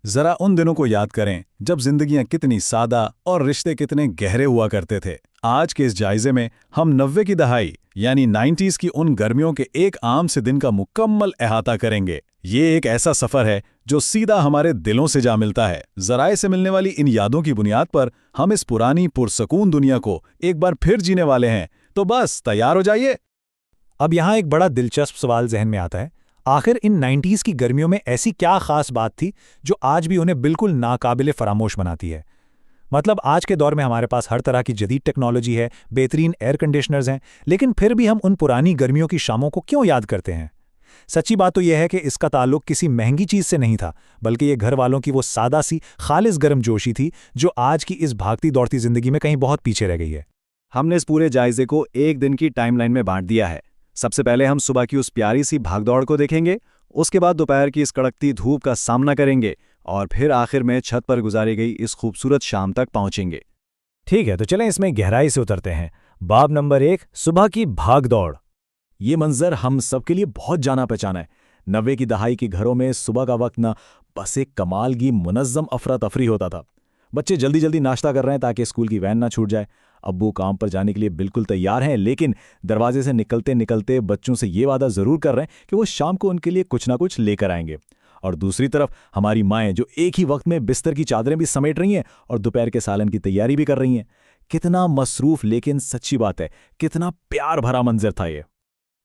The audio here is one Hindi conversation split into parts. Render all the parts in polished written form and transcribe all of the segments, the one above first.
जरा उन दिनों को याद करें जब जिंदगियां कितनी सादा और रिश्ते कितने गहरे हुआ करते थे। आज के इस जायजे में हम 90 की दहाई यानी 90s की उन गर्मियों के एक आम से दिन का मुकम्मल अहाता करेंगे। ये एक ऐसा सफर है जो सीधा हमारे दिलों से जा मिलता है। जराए से मिलने वाली इन यादों की बुनियाद पर हम इस पुरानी पुरसकून दुनिया को एक बार फिर जीने वाले हैं। तो बस तैयार हो जाइए। अब यहाँ एक बड़ा दिलचस्प सवाल जहन में आता है। आखिर इन 90s की गर्मियों में ऐसी क्या खास बात थी जो आज भी उन्हें बिल्कुल नाकाबिले फरामोश बनाती है? मतलब आज के दौर में हमारे पास हर तरह की जदीद टेक्नोलॉजी है, बेहतरीन एयर कंडीशनर्स हैं, लेकिन फिर भी हम उन पुरानी गर्मियों की शामों को क्यों याद करते हैं? सच्ची बात तो यह है कि इसका ताल्लुक किसी महंगी चीज से नहीं था, बल्कि ये घर वालों की वो सादा सी खालिस गर्मजोशी थी जो आज की इस भागती दौड़ती जिंदगी में कहीं बहुत पीछे रह गई है। हमने इस पूरे जायजे को एक दिन की टाइमलाइन में बांट दिया है। सबसे पहले हम सुबह की उस प्यारी सी भागदौड़ को देखेंगे, उसके बाद दोपहर की इस कड़कती धूप का सामना करेंगे और फिर आखिर में छत पर गुजारी गई इस खूबसूरत शाम तक पहुंचेंगे। ठीक है, तो चलें इसमें गहराई से उतरते हैं। बाब नंबर 1, सुबह की भागदौड़। ये मंजर हम सबके लिए बहुत जाना पहचाना है। 90 की दहाई के घरों में सुबह का वक्त ना बस एक कमाल की मुनज़्ज़म अफरा तफरी होता था। बच्चे जल्दी जल्दी नाश्ता कर रहे हैं ताकि स्कूल की वैन ना छूट जाए। अब्बू काम पर जाने के लिए बिल्कुल तैयार हैं, लेकिन दरवाजे से निकलते निकलते बच्चों से ये वादा ज़रूर कर रहे हैं कि वो शाम को उनके लिए कुछ ना कुछ लेकर आएंगे। और दूसरी तरफ हमारी माएँ जो एक ही वक्त में बिस्तर की चादरें भी समेट रही हैं और दोपहर के सालन की तैयारी भी कर रही हैं। कितना मसरूफ़, लेकिन सच्ची बात है, कितना प्यार भरा मंजर था ये।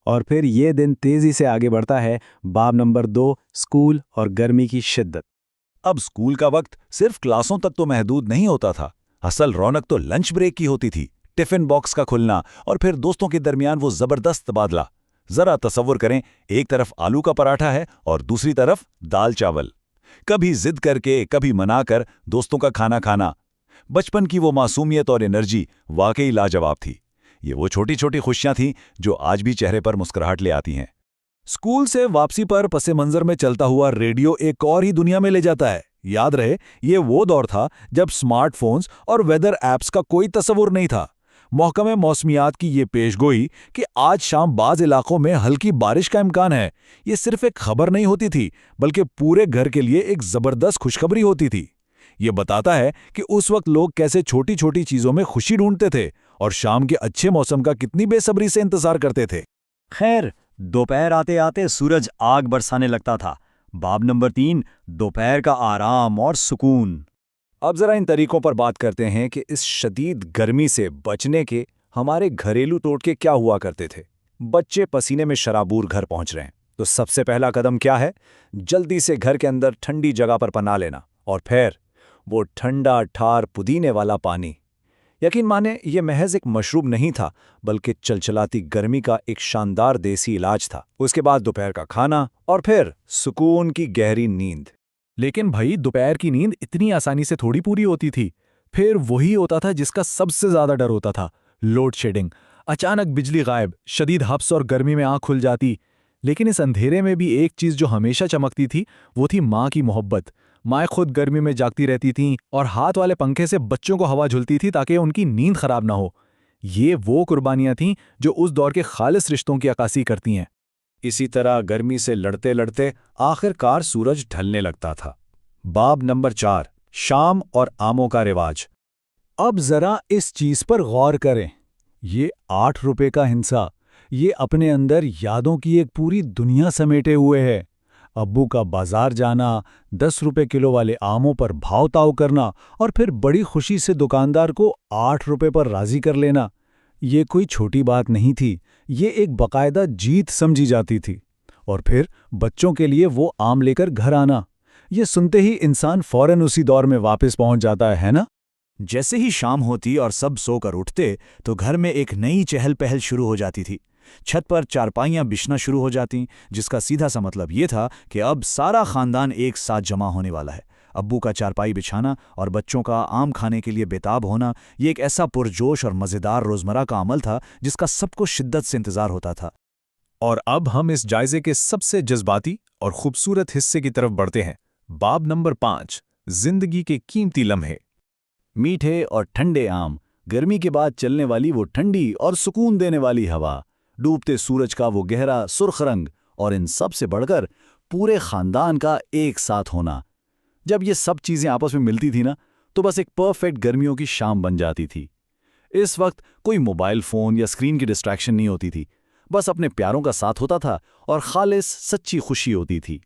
और फिर ये दिन तेज़ी से आगे बढ़ता है। बाब नंबर 2, स्कूल और गर्मी की शिद्दत। अब स्कूल का वक्त सिर्फ क्लासों तक तो महदूद नहीं होता था। असल रौनक तो लंच ब्रेक की होती थी। टिफिन बॉक्स का खुलना और फिर दोस्तों के दरमियान वो जबरदस्त तबादला। जरा तसव्वुर करें, एक तरफ आलू का पराठा है और दूसरी तरफ दाल चावल। कभी जिद करके, कभी मनाकर दोस्तों का खाना खाना। बचपन की वो मासूमियत और एनर्जी वाकई लाजवाब थी। ये वो छोटी छोटी खुशियां थीं जो आज भी चेहरे पर मुस्कुराहट ले आती हैं। स्कूल से वापसी पर पसे मंजर में चलता हुआ रेडियो एक और ही दुनिया में ले जाता है। याद रहे, ये वो दौर था जब स्मार्टफोन्स और वेदर ऐप्स का कोई तस्वुर नहीं था। महकमे मौसमियात की ये पेशगोई कि आज शाम बाज इलाकों में हल्की बारिश का इम्कान है, ये सिर्फ एक खबर नहीं होती थी, बल्कि पूरे घर के लिए एक जबरदस्त खुशखबरी होती थी। ये बताता है कि उस वक्त लोग कैसे छोटी छोटी चीजों में खुशी ढूंढते थे और शाम के अच्छे मौसम का कितनी बेसब्री से इंतजार करते थे। खैर, दोपहर आते आते सूरज आग बरसाने लगता था। बाब नंबर 3, दोपहर का आराम और सुकून। अब जरा इन तरीकों पर बात करते हैं कि इस शदीद गर्मी से बचने के हमारे घरेलू टोटके क्या हुआ करते थे। बच्चे पसीने में शराबूर घर पहुंच रहे हैं, तो सबसे पहला कदम क्या है? जल्दी से घर के अंदर ठंडी जगह पर पनाह लेना और फिर वो ठंडा ठार पुदीने वाला पानी। यकीन माने, ये महज एक मशरूब नहीं था, बल्कि चलचलाती गर्मी का एक शानदार देसी इलाज था। उसके बाद दोपहर का खाना और फिर सुकून की गहरी नींद। लेकिन भाई, दोपहर की नींद इतनी आसानी से थोड़ी पूरी होती थी। फिर वही होता था जिसका सबसे ज्यादा डर होता था, लोड शेडिंग। अचानक बिजली गायब, शदीद हब्स और गर्मी में आंख खुल जाती। लेकिन इस अंधेरे में भी एक चीज जो हमेशा चमकती थी, वो थी माँ की मोहब्बत। माएँ खुद गर्मी में जागती रहती थीं और हाथ वाले पंखे से बच्चों को हवा झुलती थी ताकि उनकी नींद खराब ना हो। ये वो कुर्बानियां थीं जो उस दौर के खालिस रिश्तों की अक्कासी करती हैं। इसी तरह गर्मी से लड़ते लड़ते आखिरकार सूरज ढलने लगता था। बाब नंबर 4, शाम और आमों का रिवाज। अब जरा इस चीज पर गौर करें। ये 8 रुपए का हिंसा, ये अपने अंदर यादों की एक पूरी दुनिया समेटे हुए है। अब्बू का बाजार जाना, 10 रुपए किलो वाले आमों पर भाव ताव करना और फिर बड़ी खुशी से दुकानदार को 8 रुपए पर राजी कर लेना, ये कोई छोटी बात नहीं थी, ये एक बाकायदा जीत समझी जाती थी। और फिर बच्चों के लिए वो आम लेकर घर आना, ये सुनते ही इंसान फौरन उसी दौर में वापस पहुंच जाता है ना? जैसे ही शाम होती और सब सोकर उठते तो घर में एक नई चहल पहल शुरू हो जाती थी। छत पर चारपाइयां बिछना शुरू हो जाती, जिसका सीधा सा मतलब ये था कि अब सारा खानदान एक साथ जमा होने वाला है। अब्बू का चारपाई बिछाना और बच्चों का आम खाने के लिए बेताब होना, ये एक ऐसा पुरजोश और मज़ेदार रोज़मर्रा का अमल था जिसका सबको शिद्दत से इंतज़ार होता था। और अब हम इस जायजे के सबसे जज्बाती और खूबसूरत हिस्से की तरफ बढ़ते हैं। बाब नंबर 5, जिंदगी के कीमती लम्हे। मीठे और ठंडे आम, गर्मी के बाद चलने वाली वो ठंडी और सुकून देने वाली हवा, डूबते सूरज का वो गहरा सुर्ख रंग और इन सब से बढ़कर पूरे खानदान का एक साथ होना। जब ये सब चीज़ें आपस में मिलती थी ना, तो बस एक परफेक्ट गर्मियों की शाम बन जाती थी। इस वक्त कोई मोबाइल फ़ोन या स्क्रीन की डिस्ट्रैक्शन नहीं होती थी, बस अपने प्यारों का साथ होता था और खालिस सच्ची खुशी होती थी।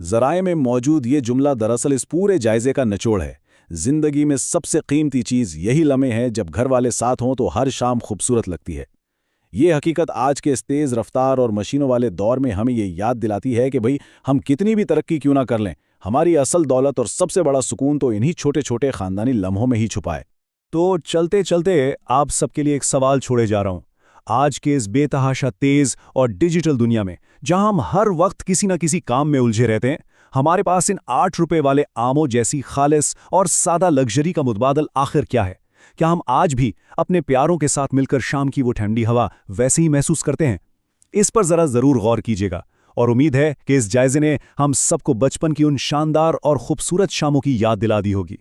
ज़राए में मौजूद ये जुमला दरअसल इस पूरे जायजे का निचोड़ है। जिंदगी में सबसे कीमती चीज़ यही लम्हे हैं जब घर वाले साथ हों तो हर शाम खूबसूरत लगती है। ये हकीकत आज के इस तेज़ रफ्तार और मशीनों वाले दौर में हमें ये याद दिलाती है कि भाई, हम कितनी भी तरक्की क्यों ना कर लें, हमारी असल दौलत और सबसे बड़ा सुकून तो इन्हीं छोटे छोटे ख़ानदानी लम्हों में ही छुपा है। तो चलते चलते आप सबके लिए एक सवाल छोड़े जा रहा हूं। आज के इस बेतहाशा तेज और डिजिटल दुनिया में, जहां हम हर वक्त किसी न किसी काम में उलझे रहते हैं, हमारे पास इन 8 रुपए वाले आमों जैसी खालिस और सादा लग्जरी का मुतबादल आखिर क्या है? क्या हम आज भी अपने प्यारों के साथ मिलकर शाम की वो ठंडी हवा वैसे ही महसूस करते हैं? इस पर जरा जरूर गौर कीजिएगा और उम्मीद है कि इस जायजे ने हम सबको बचपन की उन शानदार और खूबसूरत शामों की याद दिला दी होगी।